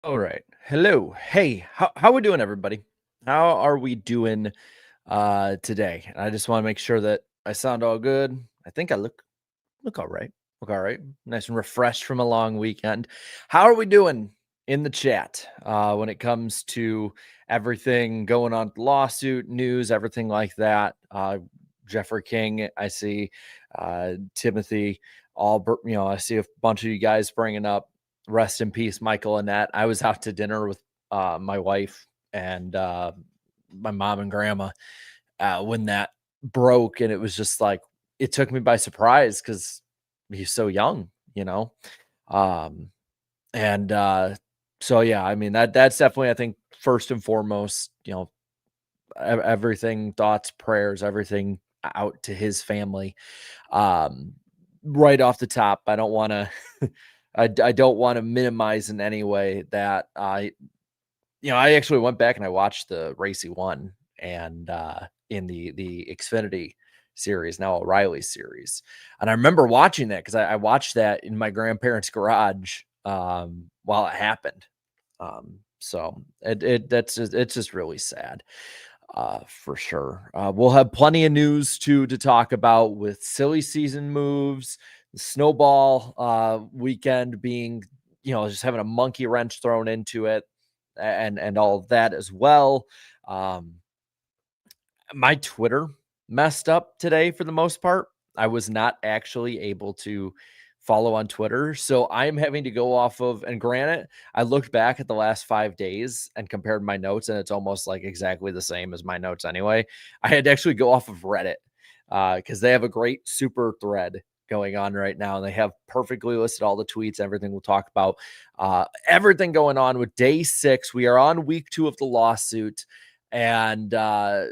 All right. Hello. Hey, how we doing, everybody? How are we doing today? I just want to make sure that I sound all good. I think I look all right. Look all right. Nice and refreshed from a long weekend. How are we doing in the chat when it comes to everything going on, lawsuit news, everything like that? Jeffrey King, I see Timothy, I see a bunch of you guys bringing up rest in peace, Michael Annette. I was out to dinner with my wife and my mom and grandma when that broke, and it was just like it took me by surprise because he's so young, you know. Um, and so yeah, I mean that's definitely I think first and foremost, everything, thoughts, prayers, everything out to his family. Um, right off the top, I don't want to. I don't want to minimize in any way that I actually went back and I watched the race he won and in the Xfinity series, now O'Reilly series. And I remember watching that because I watched that in my grandparents' garage while it happened. So it's just really sad for sure. We'll have plenty of news to talk about with silly season moves, the snowball weekend being, just having a monkey wrench thrown into it and all of that as well. Um, my Twitter messed up today for the most part. I was not actually able to follow on Twitter. So I'm having to go off of, and granted, I looked back at the last 5 days and compared my notes, and it's almost like exactly the same as my notes anyway. I had to actually go off of Reddit because they have a great super thread going on right now. And they have perfectly listed all the tweets, everything we'll talk about, everything going on with day 6. We are on week 2 of the lawsuit. And I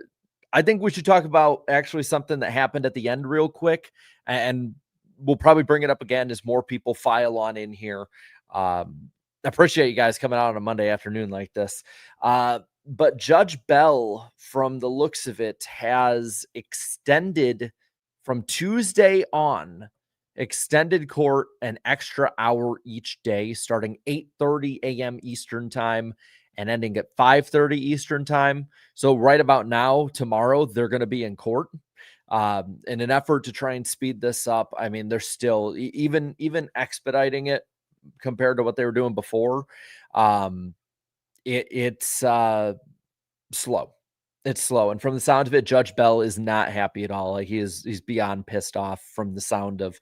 think we should talk about actually something that happened at the end real quick, and we'll probably bring it up again as more people file on in here. I appreciate you guys coming out on a Monday afternoon like this. But Judge Bell, from the looks of it, has extended from Tuesday on, extended court an extra hour each day, starting 8:30 a.m. Eastern time and ending at 5:30 Eastern time. So right about now, tomorrow, they're going to be in court. In an effort to try and speed this up. I mean, they're still even expediting it compared to what they were doing before. Um, it's slow. It's slow. And from the sound of it, Judge Bell is not happy at all. Like he's beyond pissed off from the sound of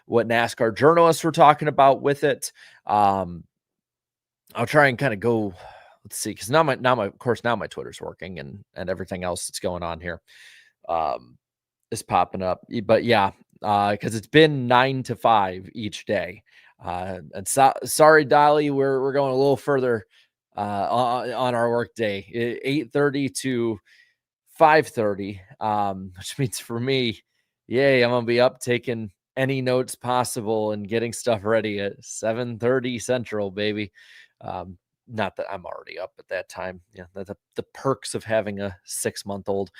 what NASCAR journalists were talking about with it. I'll try and kind of go. Let's see, because now my of course now my Twitter's working and everything else that's going on here is popping up. But yeah, because it's been 9 to 5 each day. And sorry, Dolly, we're going a little further on our work day, 8:30 to 5:30, which means for me, yay, I'm gonna be up taking any notes possible and getting stuff ready at 7:30 Central, baby. Not that I'm already up at that time. Yeah, the perks of having a 6-month-old.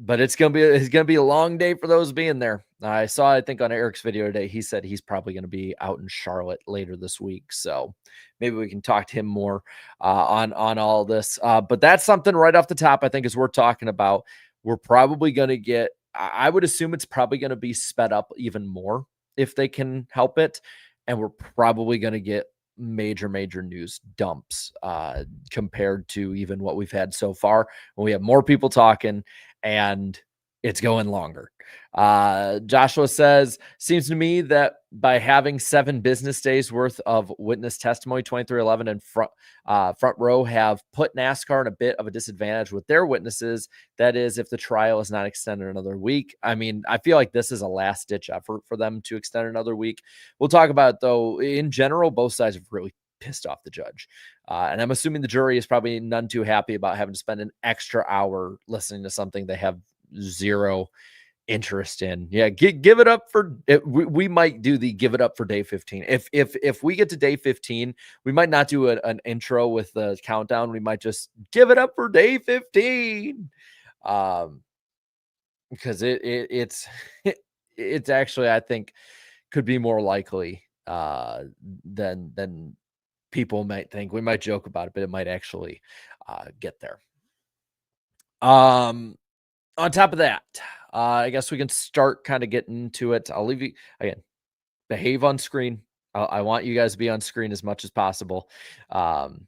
But it's gonna be a long day for those being there. I saw, I think on Eric's video today, he said he's probably gonna be out in Charlotte later this week. So maybe we can talk to him more on all this. But that's something right off the top I think is worth talking about. We're probably gonna get. I would assume it's probably gonna be sped up even more if they can help it, and we're probably gonna get major news dumps compared to even what we've had so far when we have more people talking and it's going longer. Joshua says, seems to me that by having 7 business days worth of witness testimony, 2311 and front row have put NASCAR in a bit of a disadvantage with their witnesses. That is, if the trial is not extended another week. I mean, I feel like this is a last ditch effort for them to extend another week. We'll talk about it though. In general, both sides have really pissed off the judge. And I'm assuming the jury is probably none too happy about having to spend an extra hour listening to something they have zero interest in. Yeah, give it up for it. We might do the give it up for day 15. If we get to day 15, we might not do an intro with the countdown. We might just give it up for day 15. Because it's it's actually, I think, could be more likely than people might think. We might joke about it, but it might actually get there. On top of that, I guess we can start kind of getting to it. I'll leave you again. Behave on screen. I want you guys to be on screen as much as possible. And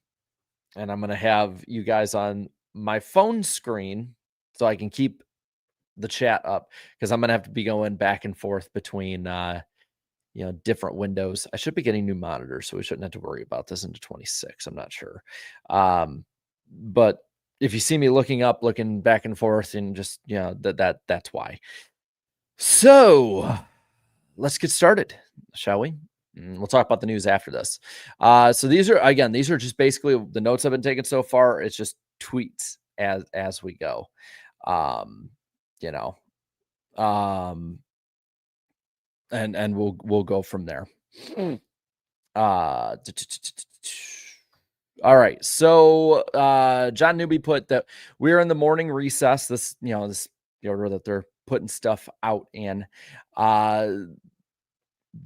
I'm going to have you guys on my phone screen so I can keep the chat up, because I'm going to have to be going back and forth between, different windows. I should be getting new monitors, so we shouldn't have to worry about this into 26. I'm not sure. But if you see me looking back and forth, and just, that's why. So let's get started, shall we? We'll talk about the news after this. So these are just basically the notes I've been taking so far. It's just tweets as we go. You know, and we'll go from there. All right. So John Newby put that we're in the morning recess. This order that they're putting stuff out in. The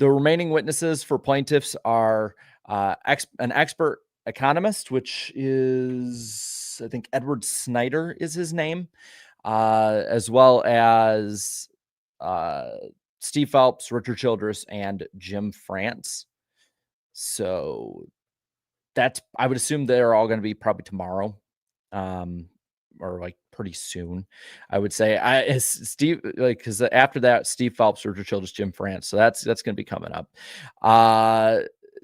remaining witnesses for plaintiffs are an expert economist, which is, I think, Edward Snyder is his name, as well as Steve Phelps, Richard Childress, and Jim France. So I would assume they're all going to be probably tomorrow, or like pretty soon, I would say. Steve, like, because after that, Steve Phelps, Richard Childress, Jim France. So that's going to be coming up.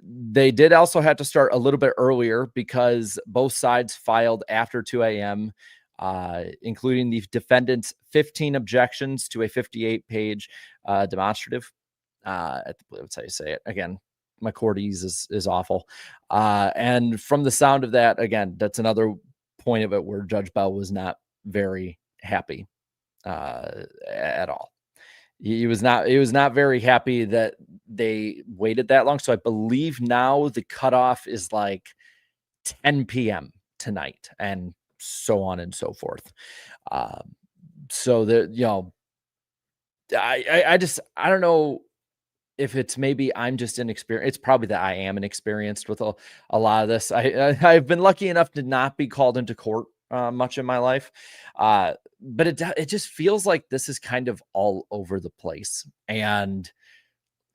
They did also have to start a little bit earlier because both sides filed after 2 a.m., including the defendant's 15 objections to a 58-page demonstrative. I believe that's how you say it. Again, my Cordy's is awful. And from the sound of that, again, that's another point of it where Judge Bell was not very happy at all. He was not very happy that they waited that long. So I believe now the cutoff is like 10 p.m. tonight, and so on and so forth. So that, I don't know if it's maybe I'm just inexperienced. It's probably that I am inexperienced with a lot of this. I've been lucky enough to not be called into court much in my life. But it just feels like this is kind of all over the place. And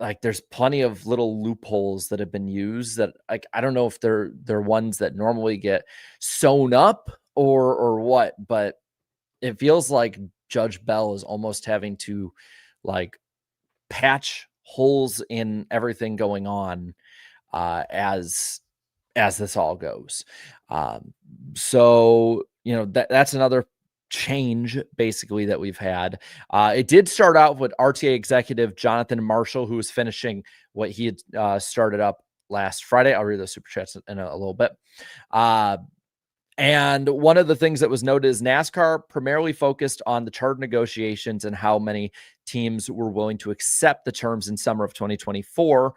like, there's plenty of little loopholes that have been used that, like, I don't know if they're ones that normally get sewn up or what, but it feels like Judge Bell is almost having to like patch holes in everything going on as this all goes. So that's another change basically that we've had. It did start out with RTA executive Jonathan Marshall, who was finishing what he had started up last Friday. I'll read the super chats in a little bit. And one of the things that was noted is NASCAR primarily focused on the charter negotiations and how many teams were willing to accept the terms in summer of 2024.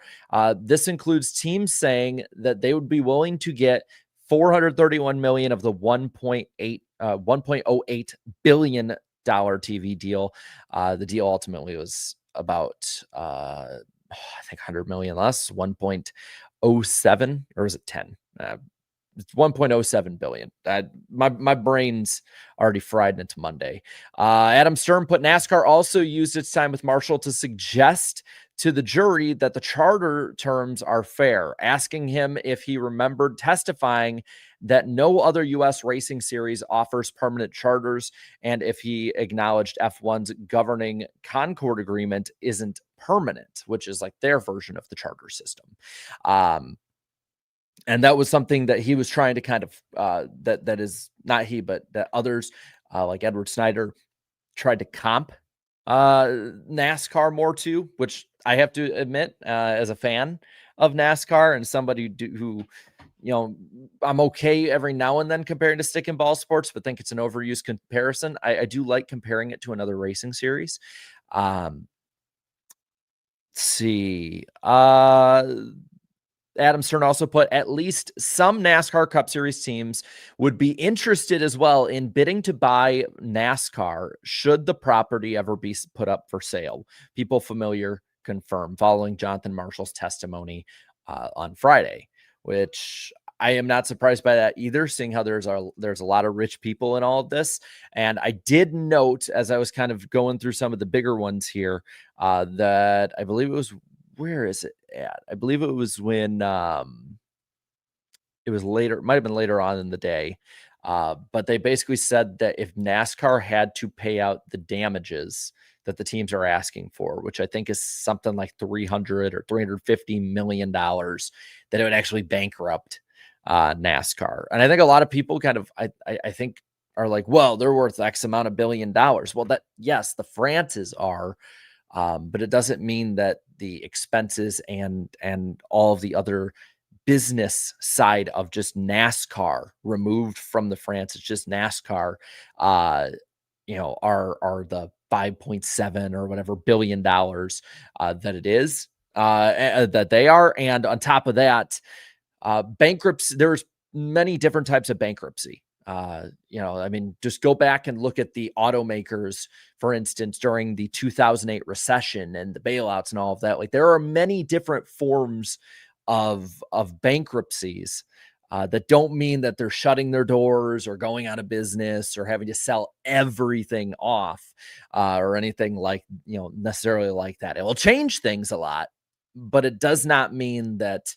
This includes teams saying that they would be willing to get $431 million of the $1.08 billion TV deal. The deal ultimately was about, I think, $100 million less, 1.07, or is it 10? It's 1.07 billion. My brain's already fried into Monday. Adam Stern put NASCAR also used its time with Marshall to suggest to the jury that the charter terms are fair, asking him if he remembered testifying that no other U.S. racing series offers permanent charters, and if he acknowledged F1's governing Concord agreement isn't permanent, which is like their version of the charter system. And that was something that he was trying to kind of, that is not he, but that others like Edward Snyder tried to comp NASCAR more to, which I have to admit, as a fan of NASCAR and somebody who, I'm okay every now and then comparing to stick and ball sports, but think it's an overused comparison. I do like comparing it to another racing series. Let's see. Adam Stern also put at least some NASCAR Cup Series teams would be interested as well in bidding to buy NASCAR should the property ever be put up for sale. People familiar confirm, following Jonathan Marshall's testimony on Friday, which I am not surprised by that either, seeing how there's a lot of rich people in all of this. And I did note as I was kind of going through some of the bigger ones here, that I believe it was, where is it at? I believe it was when it was later, it might have been later on in the day. But they basically said that if NASCAR had to pay out the damages that the teams are asking for, which I think is something like 300 or $350 million, that it would actually bankrupt NASCAR. And I think a lot of people kind of, I think, are like, well, they're worth X amount of $1 billion. Well, that, yes, the Frances are, but it doesn't mean that the expenses and all of the other business side of just NASCAR removed from the France, it's just NASCAR, are the 5.7 or whatever $1 billion that it is, that they are. And on top of that, bankruptcy, there's many different types of bankruptcy. I mean, just go back and look at the automakers, for instance, during the 2008 recession and the bailouts and all of that. Like, there are many different forms of bankruptcies, that don't mean that they're shutting their doors or going out of business or having to sell everything off, or anything like, necessarily like that. It will change things a lot, but it does not mean that,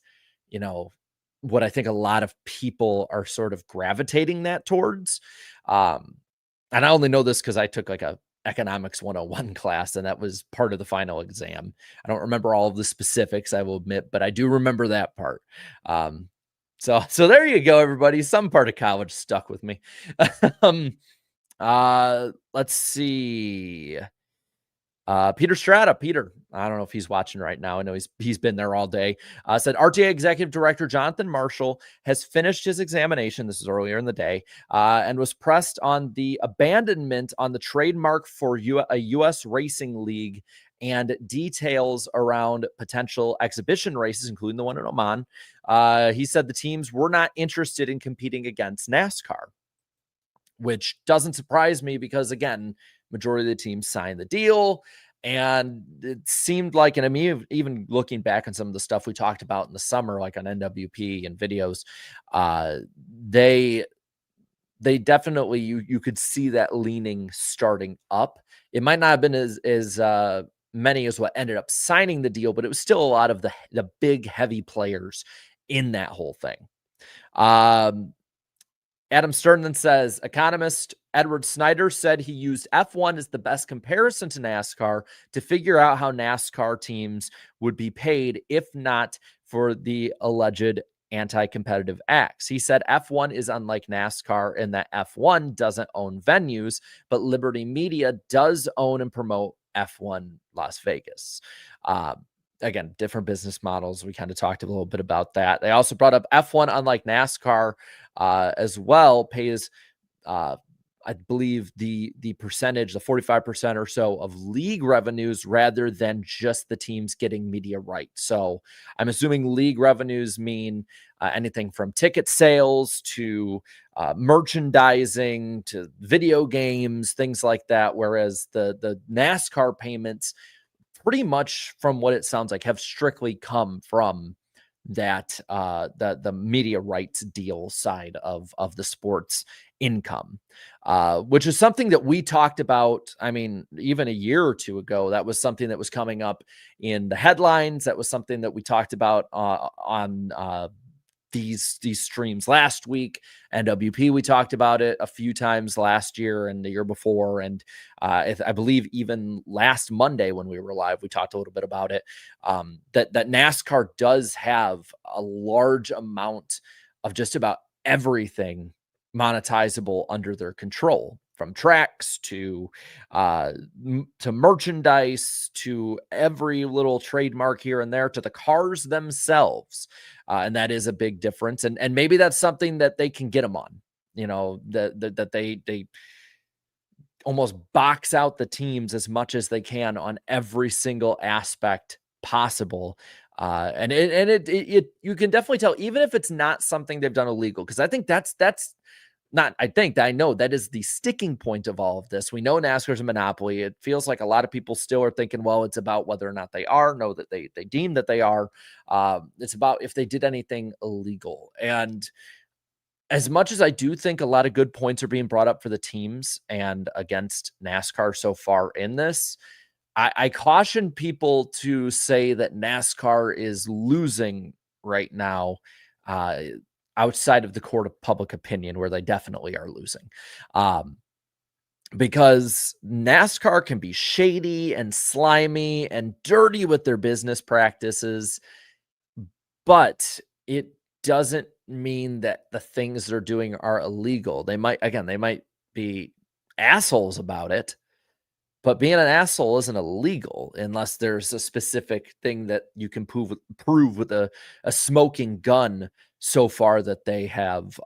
you know, what I think a lot of people are sort of gravitating that towards. Um, and I only know this because I took like a economics 101 class, and that was part of the final exam. I don't remember all of the specifics, I will admit, but I do remember that part. Um, so there you go, everybody. Some part of college stuck with me. um, let's see. Peter Strata, Peter, I don't know if he's watching right now. I know he's been there all day. Said RTA Executive Director Jonathan Marshall has finished his examination. This is earlier in the day, and was pressed on the abandonment on the trademark for a U.S. racing league and details around potential exhibition races, including the one in Oman. He said the teams were not interested in competing against NASCAR, which doesn't surprise me because, again, majority of the teams signed the deal. And it seemed like, and I mean, even looking back on some of the stuff we talked about in the summer, like on NWP and videos, they definitely, you could see that leaning starting up. It might not have been as many as what ended up signing the deal, but it was still a lot of the big heavy players in that whole thing. Adam Stern then says, economist Edward Snyder said he used F1 as the best comparison to NASCAR to figure out how NASCAR teams would be paid if not for the alleged anti-competitive acts. He said F1 is unlike NASCAR in that F1 doesn't own venues, but Liberty Media does own and promote F1 Las Vegas. Again, different business models. We kind of talked a little bit about that. They also brought up F1, unlike NASCAR, as well, pays, I believe the percentage, the 45% or so of league revenues rather than just the teams getting media rights. So I'm assuming league revenues mean anything from ticket sales to merchandising to video games, things like that. Whereas the NASCAR payments, pretty much from what it sounds like, have strictly come from that the media rights deal side of the sports income, which is something that we talked about. I mean, even a year or two ago, that was something that was coming up in the headlines. That was something that we talked about on these streams last week. NWP, we talked about it a few times last year and the year before, and I believe even last Monday when we were live, we talked a little bit about it. That NASCAR does have a large amount of just about everything monetizable under their control, from tracks to merchandise, to every little trademark here and there, to the cars themselves. And that is a big difference. And maybe that's something that they can get them on, that they almost box out the teams as much as they can on every single aspect possible. And you can definitely tell, even if it's not something they've done illegal, because I think that's not I think that I know that is the sticking point of all of this. We know NASCAR is a monopoly. It feels like a lot of people still are thinking, well, it's about whether or not they are, know that they deem that they are. It's about if they did anything illegal. And as much as I do think a lot of good points are being brought up for the teams and against NASCAR so far in this, I caution people to say that NASCAR is losing right now, uh, outside of the court of public opinion, where they definitely are losing. Um, because NASCAR can be shady and slimy and dirty with their business practices, but it doesn't mean that the things they're doing are illegal. They might be assholes about it, but being an asshole isn't illegal unless there's a specific thing that you can prove with a smoking gun so far that they have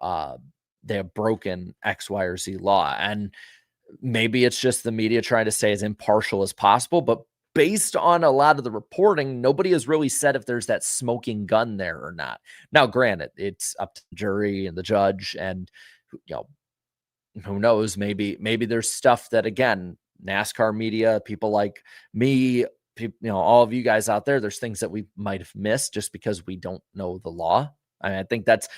broken X, Y, or Z law. And maybe it's just the media trying to stay as impartial as possible, but based on a lot of the reporting, nobody has really said if there's that smoking gun there or not. Now, granted, it's up to the jury and the judge, and you know, who knows, maybe there's stuff that, again, NASCAR media, people like me, all of you guys out there, there's things that we might have missed just because we don't know the law. I mean, I think that's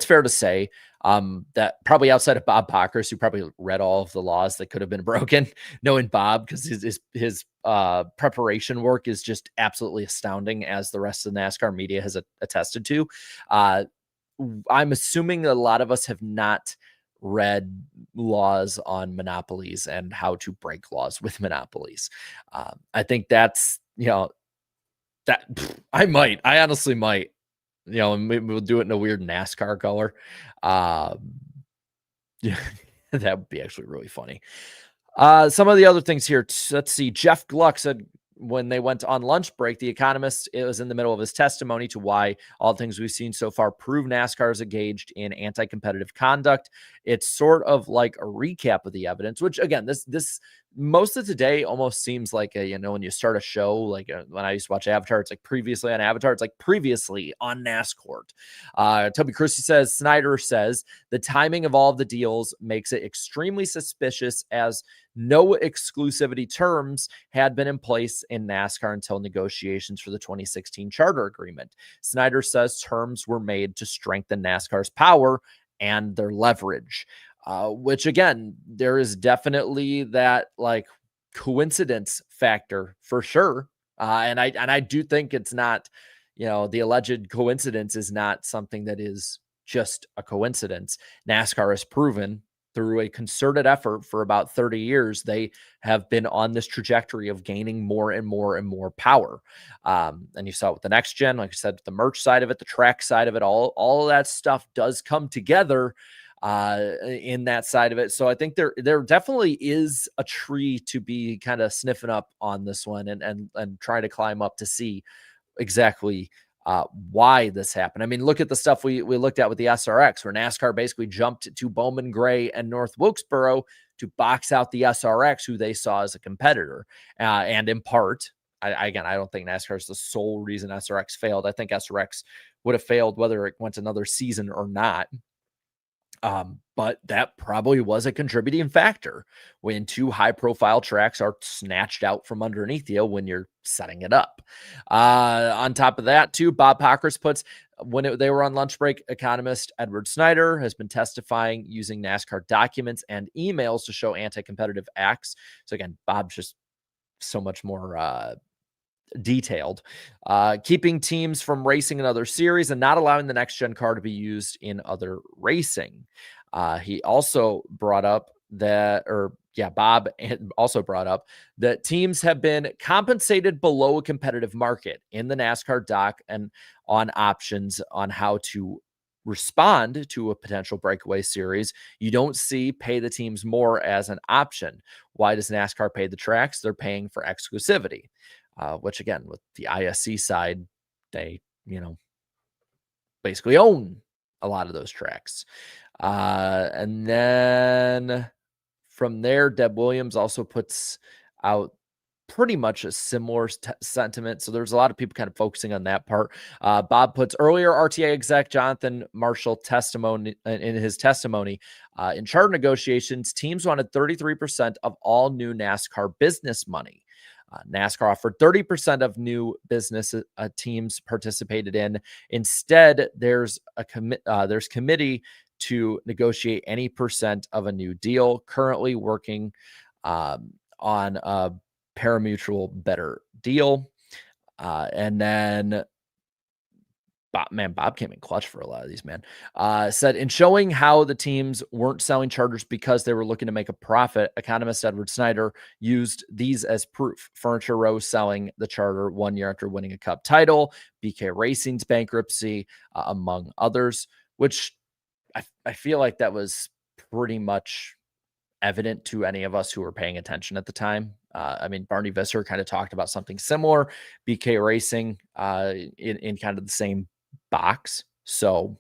fair to say. That probably outside of Bob Pockers, who probably read all of the laws that could have been broken, knowing Bob, because his preparation work is just absolutely astounding, as the rest of the NASCAR media has attested to. I'm assuming that a lot of us have not read laws on monopolies and how to break laws with monopolies. I think that's, that I honestly might, and maybe we'll do it in a weird NASCAR color. Yeah, that would be actually really funny. Some of the other things here. Let's see. Jeff Gluck said when they went on lunch break, The Economist, it was in the middle of his testimony to why all the things we've seen so far prove NASCAR is engaged in anti-competitive conduct. It's sort of like a recap of the evidence, which again, this most of today almost seems like when you start a show, like when I used to watch Avatar, it's like previously on Avatar, it's like previously on NASCAR. Toby Cruci says, Snyder says the timing of all of the deals makes it extremely suspicious, as no exclusivity terms had been in place in NASCAR until negotiations for the 2016 charter agreement. Snyder says terms were made to strengthen NASCAR's power and their leverage, which again, there is definitely that like coincidence factor for sure. And I do think it's not, the alleged coincidence is not something that is just a coincidence. NASCAR has proven through a concerted effort for about 30 years, they have been on this trajectory of gaining more and more and more power. And you saw it with the next gen, like I said, the merch side of it, the track side of it, all of that stuff does come together in that side of it. So I think there definitely is a tree to be kind of sniffing up on this one, and trying to climb up to see exactly why this happened. I mean, look at the stuff we looked at with the SRX, where NASCAR basically jumped to Bowman Gray and North Wilkesboro to box out the SRX, who they saw as a competitor. And in part, I don't think NASCAR is the sole reason SRX failed. I think SRX would have failed whether it went another season or not. But that probably was a contributing factor when two high profile tracks are snatched out from underneath you when you're setting it up. On top of that, too, Bob Pockers puts, when they were on lunch break, economist Edward Snyder has been testifying using NASCAR documents and emails to show anti-competitive acts. So again, Bob's just so much more detailed, keeping teams from racing in other series and not allowing the next gen car to be used in other racing. He also brought up Bob also brought up that teams have been compensated below a competitive market in the NASCAR doc and on options on how to respond to a potential breakaway series. You don't see pay the teams more as an option. Why does NASCAR pay the tracks? They're paying for exclusivity. Which again, with the ISC side, they, basically own a lot of those tracks. And then from there, Deb Williams also puts out pretty much a similar sentiment. So there's a lot of people kind of focusing on that part. Bob puts earlier RTA exec Jonathan Marshall testimony in his testimony in charter negotiations, teams wanted 33% of all new NASCAR business money. NASCAR offered 30% of new business teams participated in. Instead, there's committee to negotiate any percent of a new deal. Currently working on a pari-mutuel better deal. And then Bob came in clutch for a lot of these, man. Said in showing how the teams weren't selling charters because they were looking to make a profit, economist Edward Snyder used these as proof. Furniture Row selling the charter 1 year after winning a Cup title, BK Racing's bankruptcy, among others, which I feel like that was pretty much evident to any of us who were paying attention at the time. I mean, Barney Visser kind of talked about something similar, BK Racing in kind of the same box. So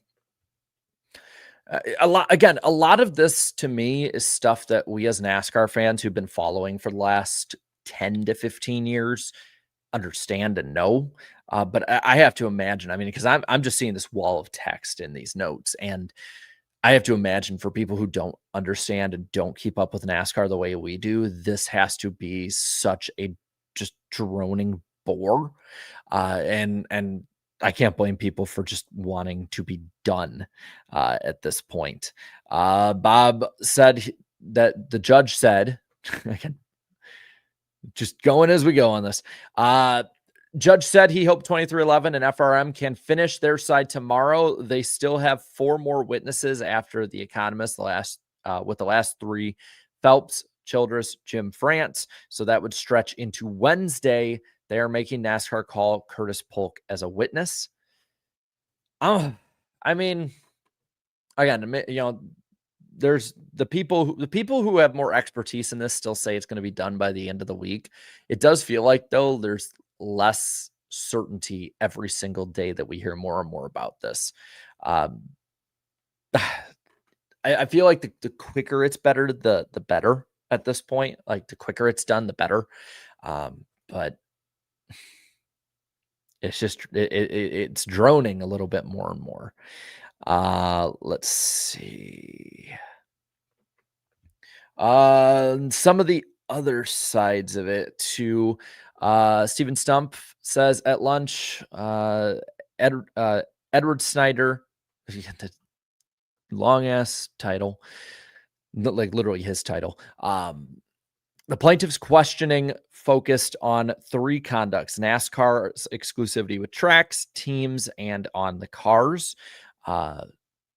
a lot of this to me is stuff that we as NASCAR fans who've been following for the last 10 to 15 years understand and know. But I have to imagine, I mean, because I'm just seeing this wall of text in these notes, and I have to imagine for people who don't understand and don't keep up with NASCAR the way we do, this has to be such a just droning bore. And I can't blame people for just wanting to be done at this point. Bob said that the judge said, just going as we go on this. Judge said he hoped 2311 and FRM can finish their side tomorrow. They still have 4 more witnesses after the Economist, with the last 3, Phelps, Childress, Jim France. So that would stretch into Wednesday. They are making NASCAR call Curtis Polk as a witness. I mean, again, there's the people who have more expertise in this still say it's going to be done by the end of the week. It does feel like, though, there's less certainty every single day that we hear more and more about this. I feel like the quicker it's better, the better at this point. Like the quicker it's done, the better. But it's just it's droning a little bit more and more. Let's see. Some of the other sides of it too. Steven Stump says at lunch, Edward Snyder, the long ass title, like literally his title. The plaintiff's questioning focused on 3 conducts: NASCAR's exclusivity with tracks, teams, and on the cars.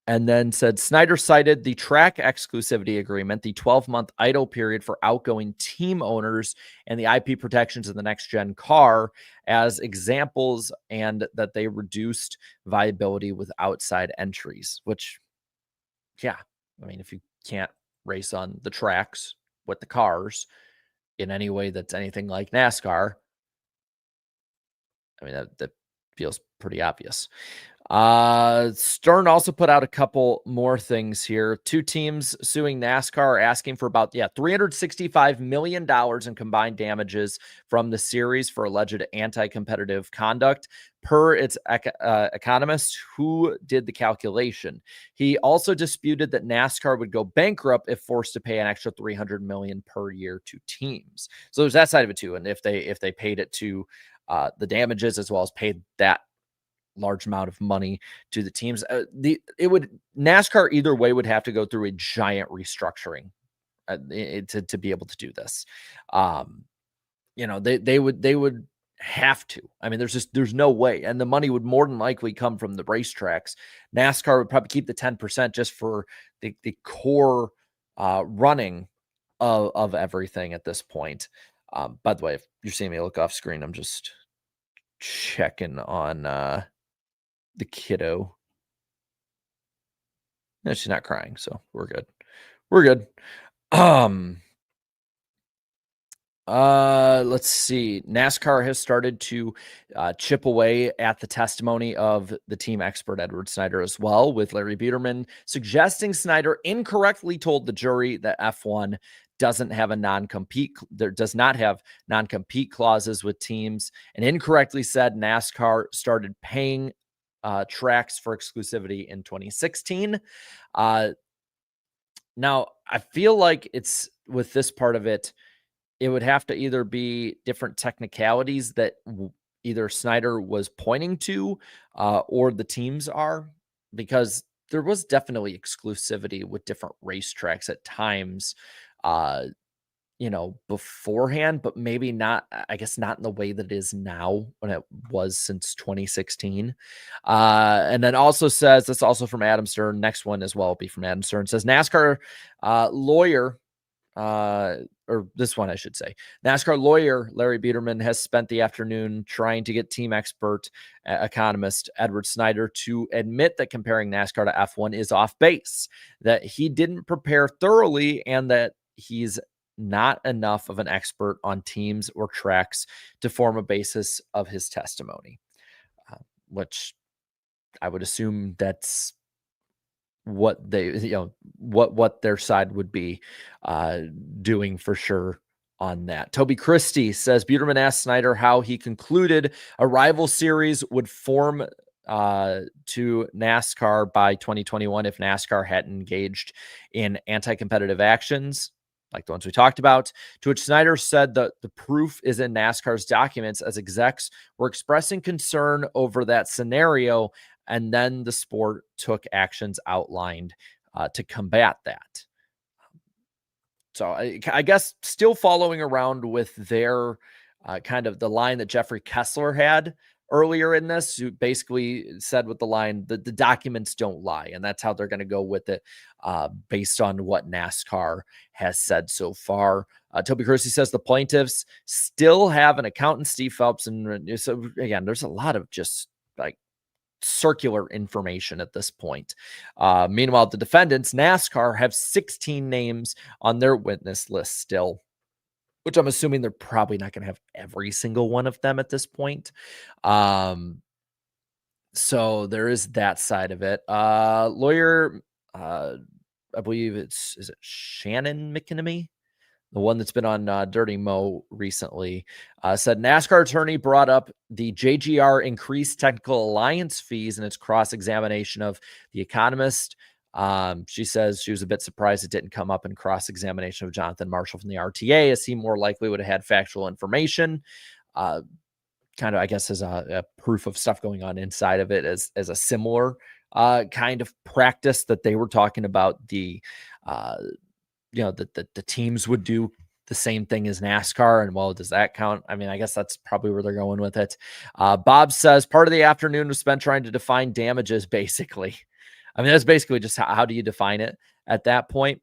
And then said Snyder cited the track exclusivity agreement, the 12-month idle period for outgoing team owners, and the IP protections of the next-gen car as examples, and that they reduced viability with outside entries, which, yeah, I mean, if you can't race on the tracks with the cars in any way that's anything like NASCAR, I mean, that feels pretty obvious. Stern also put out a couple more things here. 2 teams suing NASCAR are asking for about $365 million in combined damages from the series for alleged anti-competitive conduct, per its economist who did the calculation. He also disputed that NASCAR would go bankrupt if forced to pay an extra $300 million per year to teams. So there's that side of it too. And if they paid it to the damages as well as paid that large amount of money to the teams, NASCAR either way would have to go through a giant restructuring to be able to do this. They would have to. I mean, there's no way, and the money would more than likely come from the racetracks. NASCAR would probably keep the 10% just for the core running of everything at this point. By the way, if you're seeing me look off screen, I'm just checking on the kiddo. No, she's not crying, so we're good. Let's see. NASCAR has started to chip away at the testimony of the team expert Edward Snyder as well, with Larry Buterman suggesting Snyder incorrectly told the jury that F1 doesn't have a non-compete. There does not have non-compete clauses with teams, and incorrectly said NASCAR started paying tracks for exclusivity in 2016. Now, I feel like it's with this part of it, it would have to either be different technicalities that either Snyder was pointing to or the teams are, because there was definitely exclusivity with different racetracks at times, uh, beforehand, but maybe not, I guess, not in the way that it is now when it was since 2016. And then also says, that's also from Adam Stern. Next one as well will be from Adam Stern. Says NASCAR lawyer, or this one, I should say. NASCAR lawyer Larry Biederman has spent the afternoon trying to get team expert economist Edward Snyder to admit that comparing NASCAR to F1 is off base, that he didn't prepare thoroughly, and that he's not enough of an expert on teams or tracks to form a basis of his testimony, which I would assume that's what they, what their side would be doing for sure on that. Toby Christie says Biederman asked Snyder how he concluded a rival series would form to NASCAR by 2021 if NASCAR hadn't engaged in anti-competitive actions like the ones we talked about, to which Snyder said that the proof is in NASCAR's documents, as execs were expressing concern over that scenario, and then the sport took actions outlined to combat that. So I guess still following around with their kind of the line that Jeffrey Kessler had earlier in this, who basically said with the line that the documents don't lie, and that's how they're going to go with it based on what NASCAR has said so far. Toby Kersey says the plaintiffs still have an accountant, Steve Phelps, and so again, there's a lot of just like circular information at this point. Meanwhile, the defendants, NASCAR, have 16 names on their witness list still, which I'm assuming they're probably not going to have every single one of them at this point. So there is that side of it. Lawyer, I believe is it Shannon McKinney? The one that's been on Dirty Mo recently, said NASCAR attorney brought up the JGR increased technical alliance fees in its cross-examination of the economist. She says she was a bit surprised it didn't come up in cross-examination of Jonathan Marshall from the RTA, as he more likely would have had factual information. Kind of, I guess, as a proof of stuff going on inside of it, as a similar kind of practice that they were talking about. The the teams would do the same thing as NASCAR. And well, does that count? I mean, I guess that's probably where they're going with it. Bob says part of the afternoon was spent trying to define damages, basically. I mean, that's basically just how do you define it at that point?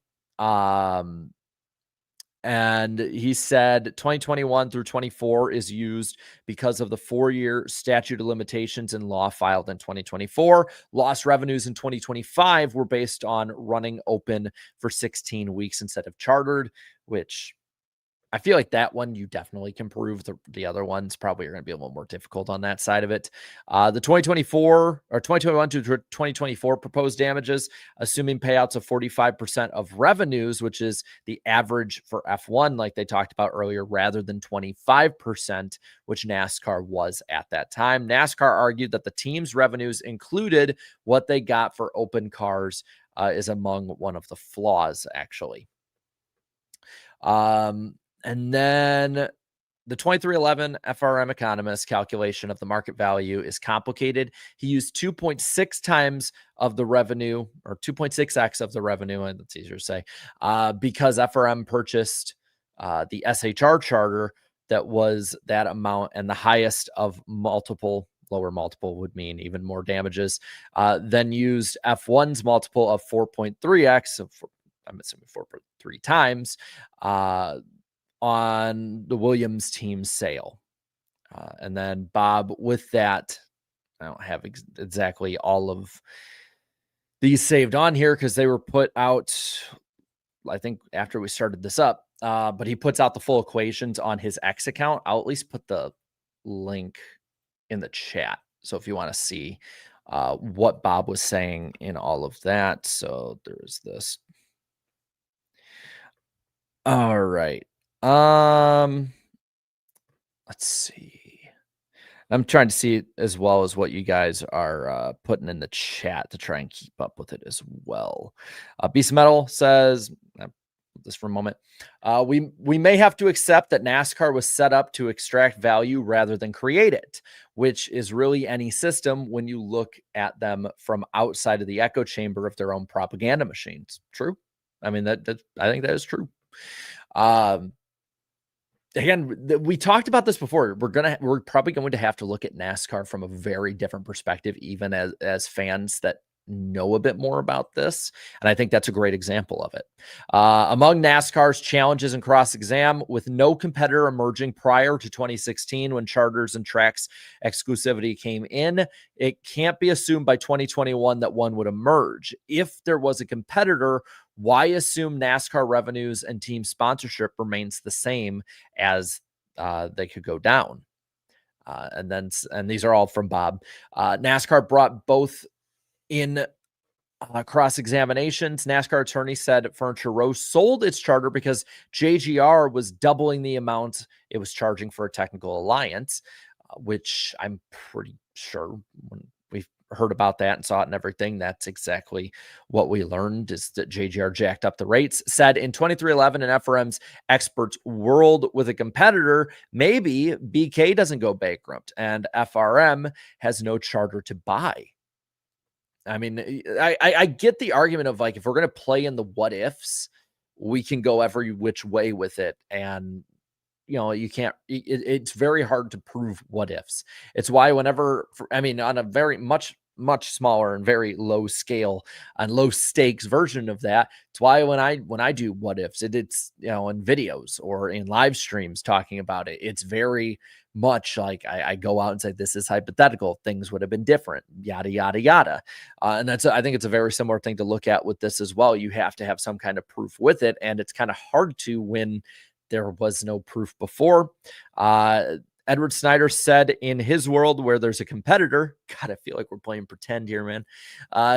And he said 2021 through 24 is used because of the 4-year statute of limitations in law filed in 2024. Lost revenues in 2025 were based on running open for 16 weeks instead of chartered, which I feel like that one you definitely can prove. The other ones probably are going to be a little more difficult on that side of it. The 2024 or 2021 to 2024 proposed damages, assuming payouts of 45% of revenues, which is the average for F1, like they talked about earlier, rather than 25%, which NASCAR was at that time. NASCAR argued that the team's revenues included what they got for open cars, is among one of the flaws, actually. And then the 2311 FRM economist calculation of the market value is complicated. He used 2.6 times of the revenue, or 2.6x of the revenue, and that's easier to say, because FRM purchased the SHR charter that was that amount, and the highest of multiple, lower multiple would mean even more damages, then used F1's multiple of 4.3x, so I'm assuming 4.3 times, on the Williams team sale. And then Bob, with that, I don't have exactly all of these saved on here because they were put out, I think, after we started this up. But he puts out the full equations on his X account. I'll at least put the link in the chat. So if you want to see what Bob was saying in all of that. So there's this. All right. Um, let's see. I'm trying to see as well as what you guys are putting in the chat to try and keep up with it as well. Beast Metal says, this for a moment. We may have to accept that NASCAR was set up to extract value rather than create it, which is really any system when you look at them from outside of the echo chamber of their own propaganda machines. True. I mean that I think that is true. Um, Again, we talked about this before. We're probably going to have to look at NASCAR from a very different perspective, even as fans that know a bit more about this. And I think that's a great example of it. Among NASCAR's challenges and cross exam, with no competitor emerging prior to 2016 when charters and tracks exclusivity came in, it can't be assumed by 2021 that one would emerge. If there was a competitor, why assume NASCAR revenues and team sponsorship remains the same as they could go down? And these are all from Bob. NASCAR brought both in cross examinations. NASCAR attorney said Furniture Row sold its charter because JGR was doubling the amount it was charging for a technical alliance, which I'm pretty sure when we've heard about that and saw it and everything, that's exactly what we learned is that JGR jacked up the rates. Said in 2311 in FRM's experts world with a competitor, maybe BK doesn't go bankrupt and FRM has no charter to buy. I mean, I get the argument of like, if we're going to play in the what ifs, we can go every which way with it. And, you can't, it's very hard to prove what ifs. It's why whenever, I mean, on a very much smaller and very low scale and low stakes version of that, it's why when I do what ifs, it's, in videos or in live streams talking about it, it's very much like I go out and say, this is hypothetical. Things would have been different, yada, yada, yada. And I think it's a very similar thing to look at with this as well. You have to have some kind of proof with it. And it's kind of hard to when there was no proof before. Edward Snyder said in his world where there's a competitor, God, I feel like we're playing pretend here, man.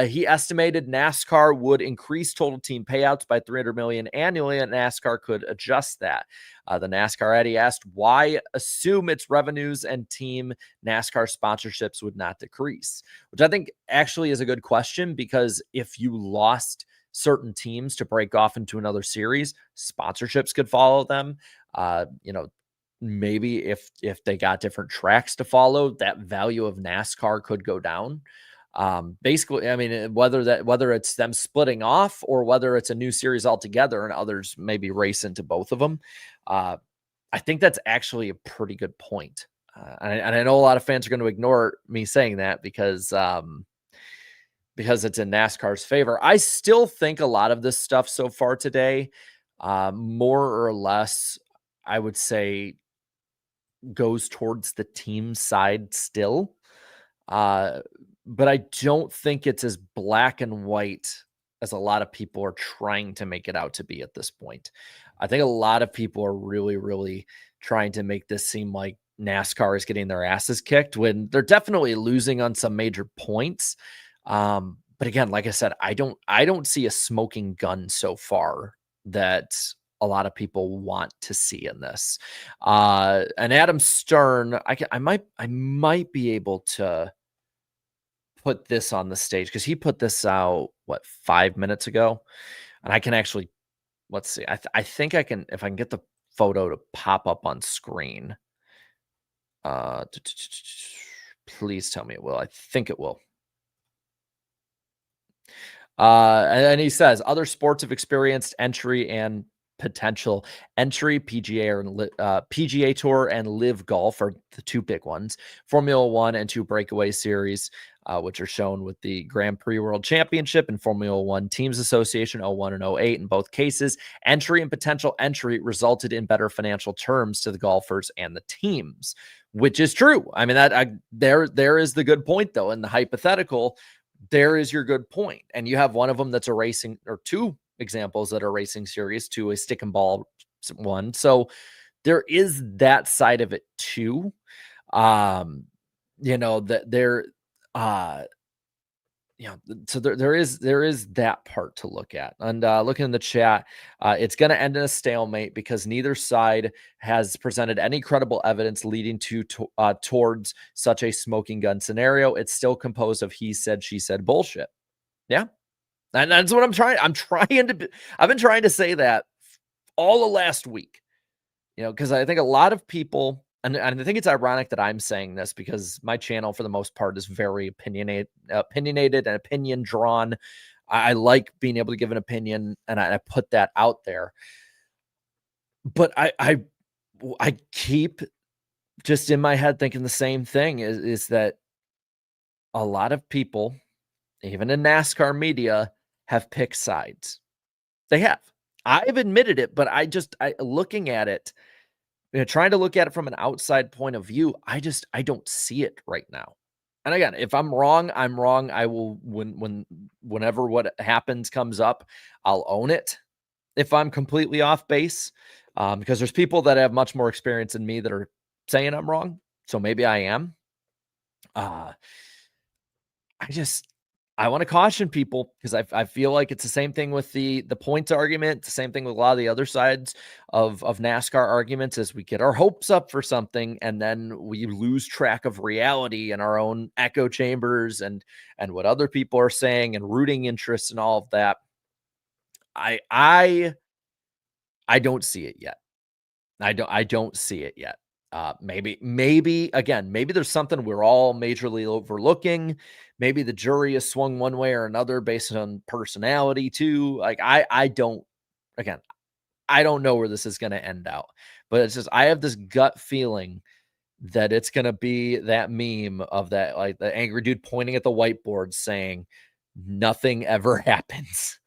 He estimated NASCAR would increase total team payouts by $300 million annually, and NASCAR could adjust that. The NASCAR Eddie asked why assume its revenues and team NASCAR sponsorships would not decrease, which I think actually is a good question, because if you lost certain teams to break off into another series, sponsorships could follow them. Maybe if they got different tracks to follow, that value of NASCAR could go down. Basically, I mean, whether it's them splitting off or whether it's a new series altogether and others maybe race into both of them, I think that's actually a pretty good point. And I know a lot of fans are going to ignore me saying that because it's in NASCAR's favor. I still think a lot of this stuff so far today, more or less, I would say, goes towards the team side still. But I don't think it's as black and white as a lot of people are trying to make it out to be at this point. I think a lot of people are really, really trying to make this seem like NASCAR is getting their asses kicked when they're definitely losing on some major points. But again, like I said, I don't see a smoking gun so far that a lot of people want to see in this. And Adam Stern, I might be able to put this on the stage because he put this out 5 minutes ago, and I can actually, let's see. I think I can, if I can get the photo to pop up on screen. Please tell me it will. I think it will. And he says other sports have experienced entry and potential entry. PGA Tour and Live Golf are the two big ones. Formula One and two breakaway series, which are shown with the Grand Prix World Championship and Formula One Teams Association 01 and 08. In both cases, entry and potential entry resulted in better financial terms to the golfers and the teams, which is true. I mean, there is the good point though. In the hypothetical, there is your good point. And you have one of them that's a racing, or two examples that are racing series to a stick and ball one. So there is that side of it too. That there, So there is that part to look at. And looking in the chat, it's going to end in a stalemate because neither side has presented any credible evidence leading towards such a smoking gun scenario. It's still composed of he said, she said bullshit. Yeah, and that's what I'm trying to. I've been trying to say that all of last week. Because I think a lot of people, and I think it's ironic that I'm saying this because my channel, for the most part, is very opinionated and opinion drawn. I like being able to give an opinion, and I put that out there. But I keep just in my head thinking the same thing is that a lot of people, even in NASCAR media, have picked sides. They have. I've admitted it, but I looking at it. Trying to look at it from an outside point of view, I don't see it right now. And again, if I'm wrong, I'm wrong. I will whenever what happens comes up, I'll own it if I'm completely off base. Because there's people that have much more experience than me that are saying I'm wrong. So maybe I am. Uh, I want to caution people because I feel like it's the same thing with the points argument, the same thing with a lot of the other sides of NASCAR arguments as we get our hopes up for something and then we lose track of reality and our own echo chambers and what other people are saying and rooting interests and all of that. I don't see it yet. I don't see it yet. Maybe again, maybe there's something we're all majorly overlooking. Maybe the jury is swung one way or another based on personality too. Like I don't again, I don't know where this is going to end out. But it's just I have this gut feeling that it's going to be that meme of that like the angry dude pointing at the whiteboard saying nothing ever happens.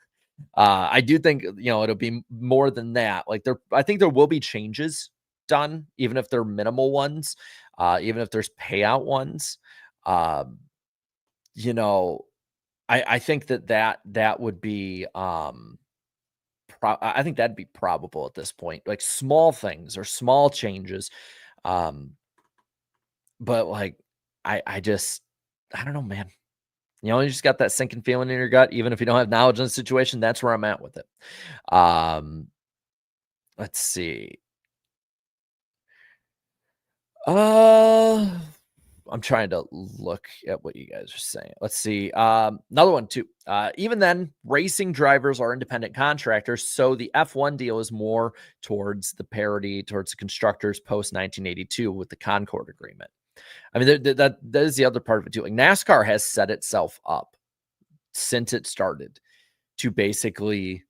I do think, it'll be more than that. Like I think there will be changes done, even if they're minimal ones, even if there's payout ones. Um, you know, I think that would be, I think that'd be probable at this point, like small things or small changes. Um, but like, I I don't know, man. You just got that sinking feeling in your gut, even if you don't have knowledge on the situation. That's where I'm at with it. Um, let's see. Uh, I'm trying to look at what you guys are saying. Let's see. Another one too. Even then, racing drivers are independent contractors, so the F1 deal is more towards the parity towards the constructors post 1982 with the Concord Agreement. I mean, that is the other part of it too. Like NASCAR has set itself up since it started to basically,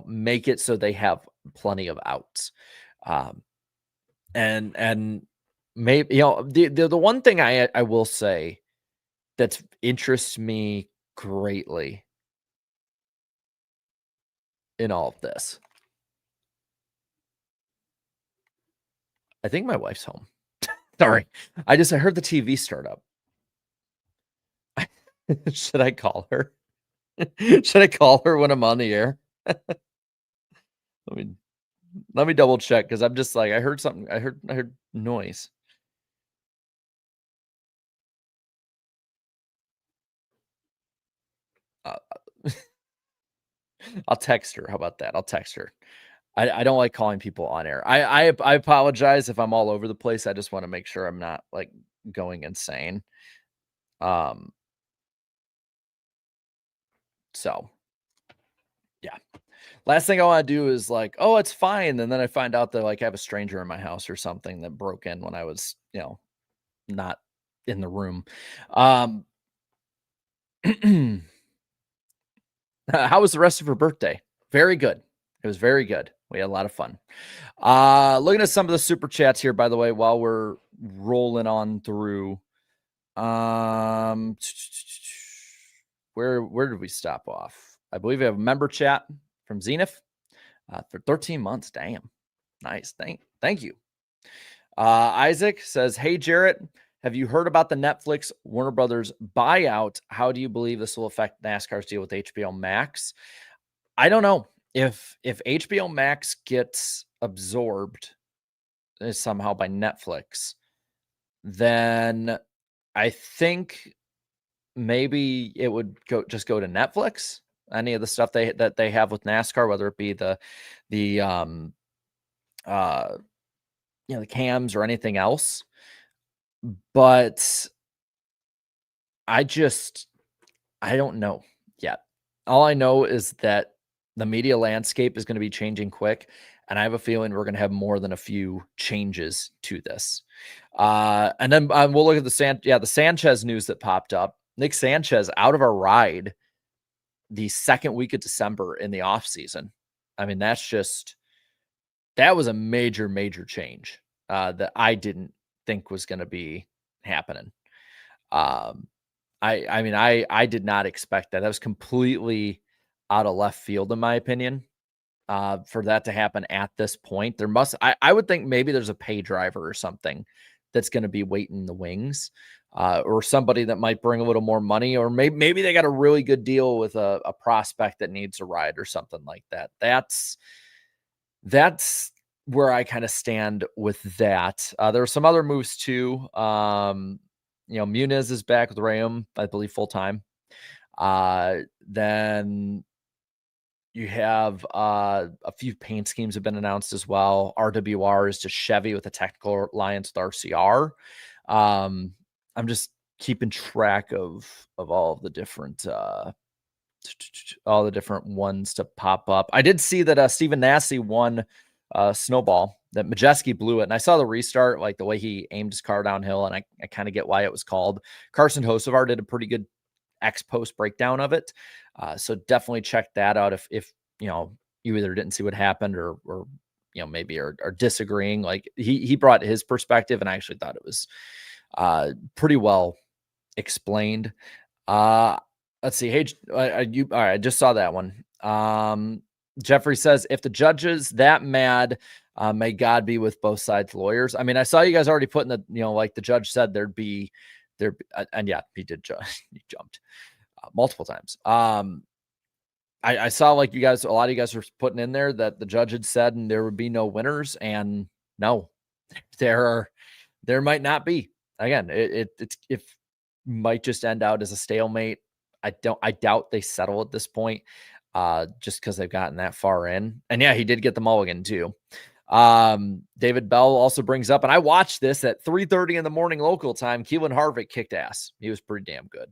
make it so they have plenty of outs. And maybe, the one thing I will say that interests me greatly in all of this. I think my wife's home. Sorry. I heard the TV start up. Should I call her? Should I call her when I'm on the air? Let me double check because I'm just like I heard something. I heard noise. Uh, I'll text her. How about that? I'll text her. I don't like calling people on air. I apologize if I'm all over the place. I just want to make sure I'm not like going insane. Um. So yeah. Last thing I want to do is like, oh, it's fine, and then I find out that like I have a stranger in my house or something that broke in when I was, not in the room. Um. How was the rest of her birthday? Very good. It was very good. We had a lot of fun. Looking at some of the super chats here, by the way, while we're rolling on through. Where did we stop off? I believe we have a member chat from Zenith for 13 months. Damn. Nice. Thank you. Isaac says, "Hey Jarrett, have you heard about the Netflix Warner Brothers buyout? How do you believe this will affect NASCAR's deal with HBO Max?" I don't know if HBO Max gets absorbed somehow by Netflix, then I think maybe it would go to Netflix. Any of the stuff that they have with NASCAR, whether it be the uh the cams or anything else. But I just I don't know yet. All I know is that the media landscape is going to be changing quick, and I have a feeling we're going to have more than a few changes to this. And then we'll look at the Sanchez news that popped up. Nick Sanchez out of a ride the second week of December in the offseason. I mean, that was a major, major change that I didn't think was going to be happening. Um, I mean, I did not expect that. That was completely out of left field, in my opinion. For that to happen at this point, I would think maybe there's a pay driver or something that's going to be waiting in the wings, or somebody that might bring a little more money, or maybe they got a really good deal with a prospect that needs a ride or something like that. That's where I kind of stand with that. There are some other moves too. Muniz is back with Rayum, I believe, full time. Then you have a few paint schemes have been announced as well. RWR is just Chevy with a technical alliance with RCR. I'm just keeping track of all of the different ones to pop up. I did see that Stephen Nasse won Snowball, that Majeski blew it. And I saw the restart, like the way he aimed his car downhill, and I kind of get why it was called. Carson Hocevar did a pretty good ex-post breakdown of it. So definitely check that out if you either didn't see what happened or maybe are disagreeing. Like he brought his perspective, and I actually thought it was pretty well explained. Let's see. Hey, all right, I just saw that one. Jeffrey says, if the judges that mad, may God be with both sides lawyers. I mean, I saw you guys already putting like the judge said and yeah, he did. He jumped multiple times. I saw like a lot of you guys were putting in there that the judge had said, and there would be no winners, and no, there might not be. Again, it might just end out as a stalemate. I doubt they settle at this point, just because they've gotten that far in. And yeah, he did get the mulligan too. David Bell also brings up, and I watched this at 3:30 in the morning local time. Keelan Harvick kicked ass. He was pretty damn good.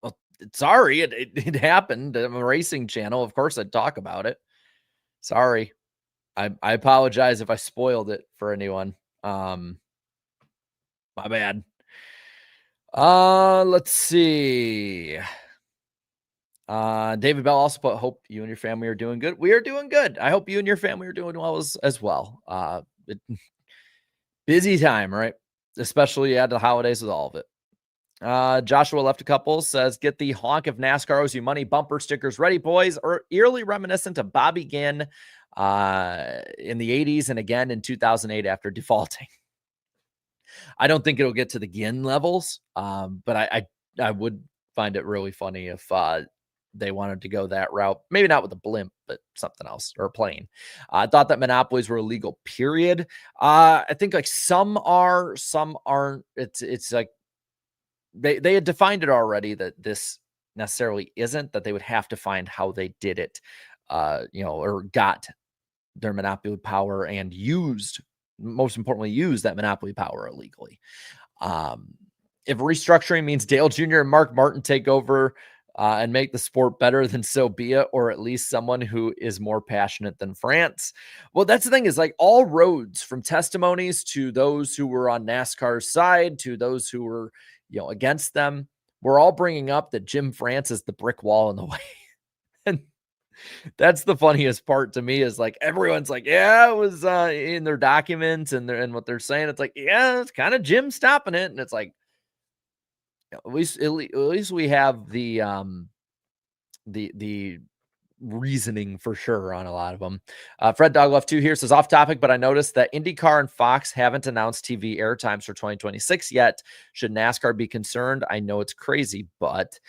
Well, sorry, it happened. I'm a racing channel. Of course I'd talk about it. Sorry. I apologize if I spoiled it for anyone. My bad. Let's see. David Bell also put, hope you and your family are doing good. We are doing good. I hope you and your family are doing well as well. Busy time, right? Especially at the holidays with all of it. Joshua left a couple, says, get the honk of NASCAR owes you money bumper stickers ready, boys, or eerily reminiscent of Bobby Ginn in the 80s and again in 2008 after defaulting. I don't think it'll get to the Ginn levels, but I would find it really funny if they wanted to go that route. Maybe not with a blimp, but something else, or a plane. I thought that monopolies were illegal, period. I think like some are, some aren't. It's like they had defined it already that this necessarily isn't, that they would have to find how they did it, or got their monopoly power and most importantly, use that monopoly power illegally. If restructuring means Dale Jr. and Mark Martin take over and make the sport better, then so be it, or at least someone who is more passionate than France. Well, that's the thing, is like all roads, from testimonies to those who were on NASCAR's side to those who were, against them, we're all bringing up that Jim France is the brick wall in the way. And that's the funniest part to me, is like everyone's like, yeah, it was in their documents and what they're saying. It's like, yeah, it's kind of Jim stopping it. And it's like, at least we have the reasoning for sure on a lot of them. Fred Dog left 2 here, says, off topic, but I noticed that IndyCar and Fox haven't announced TV air times for 2026 yet. Should NASCAR be concerned? I know it's crazy, but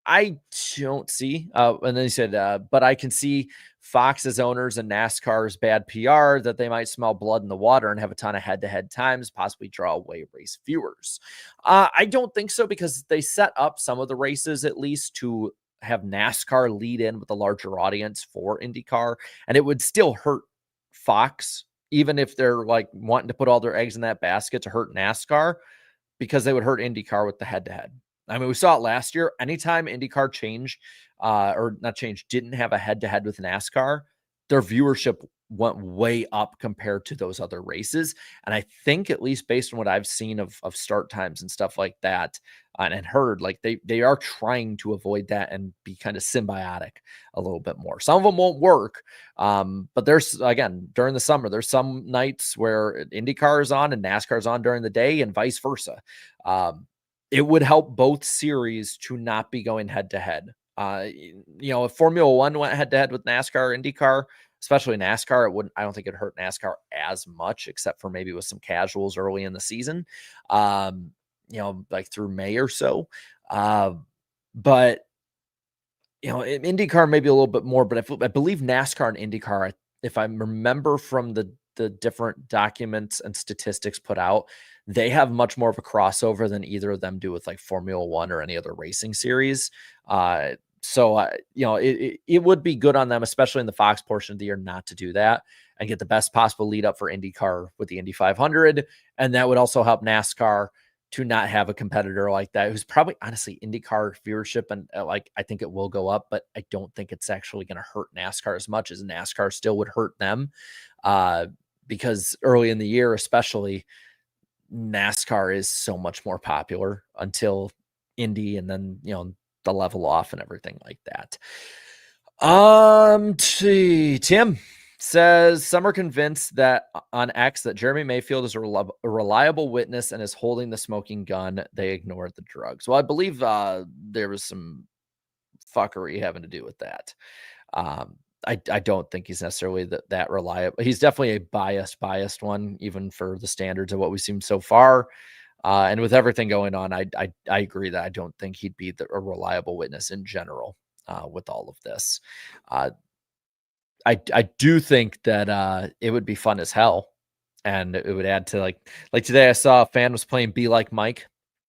I don't see, and then he said, but I can see Fox as owners and NASCAR's bad PR that they might smell blood in the water and have a ton of head-to-head times, possibly draw away race viewers. I don't think so because they set up some of the races at least to have NASCAR lead in with a larger audience for IndyCar, and it would still hurt Fox, even if they're like wanting to put all their eggs in that basket to hurt NASCAR because they would hurt IndyCar with the head-to-head. I mean, we saw it last year. Anytime IndyCar changed, or not changed, didn't have a head-to-head with NASCAR, their viewership went way up compared to those other races. And I think, at least based on what I've seen of start times and stuff like that, and heard, like they are trying to avoid that and be kind of symbiotic a little bit more. Some of them won't work, but there's, again, during the summer, there's some nights where IndyCar is on and NASCAR is on during the day, and vice versa. It would help both series to not be going head to head. If Formula One went head to head with NASCAR or IndyCar, especially NASCAR, it wouldn't. I don't think it'd hurt NASCAR as much, except for maybe with some casuals early in the season. Like through May or so. But IndyCar maybe a little bit more, but I believe NASCAR and IndyCar, if I remember from the different documents and statistics put out, they have much more of a crossover than either of them do with like Formula One or any other racing series. It would be good on them, especially in the Fox portion of the year, not to do that and get the best possible lead up for IndyCar with the Indy 500. And that would also help NASCAR to not have a competitor like that, who's probably, honestly, IndyCar viewership, and I think it will go up, but I don't think it's actually going to hurt NASCAR as much as NASCAR still would hurt them, because early in the year, especially, NASCAR is so much more popular until Indy, and then the level off and everything like that. Tim says some are convinced that on X that Jeremy Mayfield is a reliable witness and is holding the smoking gun. They ignored the drugs. Well, I believe there was some fuckery having to do with that. I don't think he's necessarily that reliable. He's definitely a biased one, even for the standards of what we've seen so far. And with everything going on, I agree that I don't think he'd be a reliable witness in general with all of this. I do think that it would be fun as hell, and it would add to like today I saw a fan was playing Be Like Mike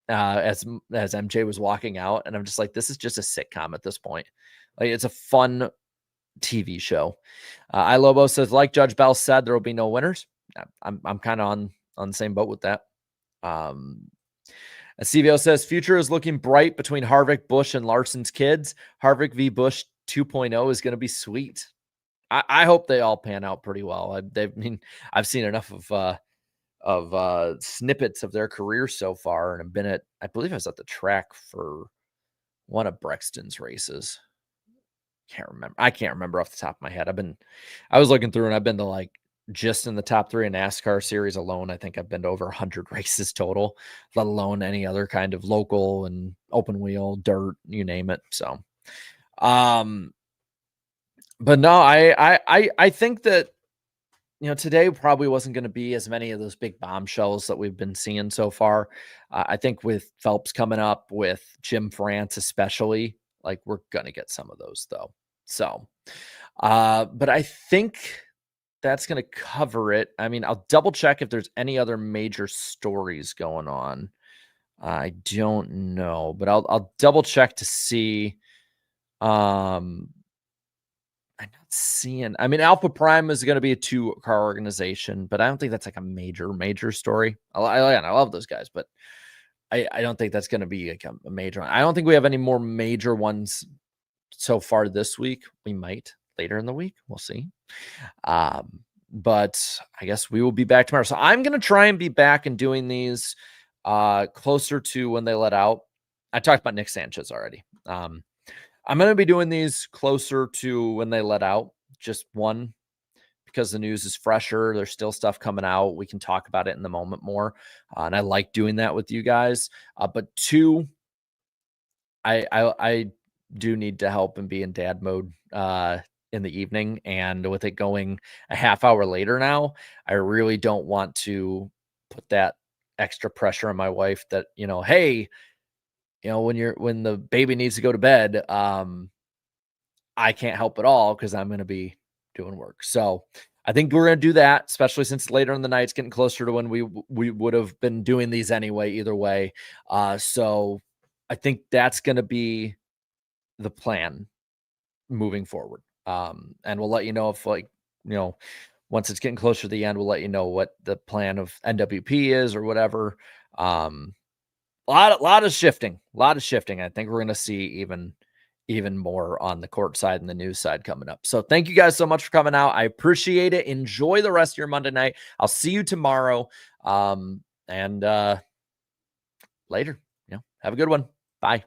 as MJ was walking out, and I'm just like, this is just a sitcom at this point. Like, it's a fun TV show. iLobo says, like Judge Bell said, there will be no winners. I'm kind of on the same boat with that. CVO says future is looking bright between Harvick, Busch, and Larson's kids. Harvick v. Busch 2.0 is going to be sweet. I hope they all pan out pretty well. I've seen enough of snippets of their career so far, and I've been I believe I was at the track for one of Brexton's races. I can't remember off the top of my head. I was looking through, and I've been to, like, just in the top 3 in NASCAR series alone, I think I've been to over 100 races total, let alone any other kind of local and open wheel, dirt, you name it. So, but no, I think that, today probably wasn't going to be as many of those big bombshells that we've been seeing so far. I think with Phelps coming up, with Jim France especially, like, we're going to get some of those though. So, but I think that's going to cover it. I mean, I'll double check if there's any other major stories going on. I don't know, but I'll double check to see. I'm not seeing. I mean, Alpha Prime is going to be a 2-car organization, but I don't think that's like a major story. I love those guys, but I don't think that's going to be like a major one. I don't think we have any more major ones so far this week. We might later in the week. We'll see. But I guess we will be back tomorrow. So I'm going to try and be back and doing these closer to when they let out. I talked about Nick Sanchez already. I'm going to be doing these closer to when they let out. Just one, because the news is fresher. There's still stuff coming out. We can talk about it in the moment more. And I like doing that with you guys. But 2, I do need to help and be in dad mode in the evening. And with it going a half hour later now, I really don't want to put that extra pressure on my wife that, hey, when the baby needs to go to bed, I can't help at all because I'm going to be doing work. So I think we're going to do that, especially since later in the night it's getting closer to when we would have been doing these anyway, either way. So I think that's going to be the plan moving forward. And we'll let you know if once it's getting closer to the end, we'll let you know what the plan of NWP is or whatever. Um, lot of shifting, I think we're going to see even more on the court side and the news side coming up. So thank you guys so much for coming out. I appreciate it. Enjoy the rest of your Monday night. I'll see you tomorrow. And later, have a good one. Bye.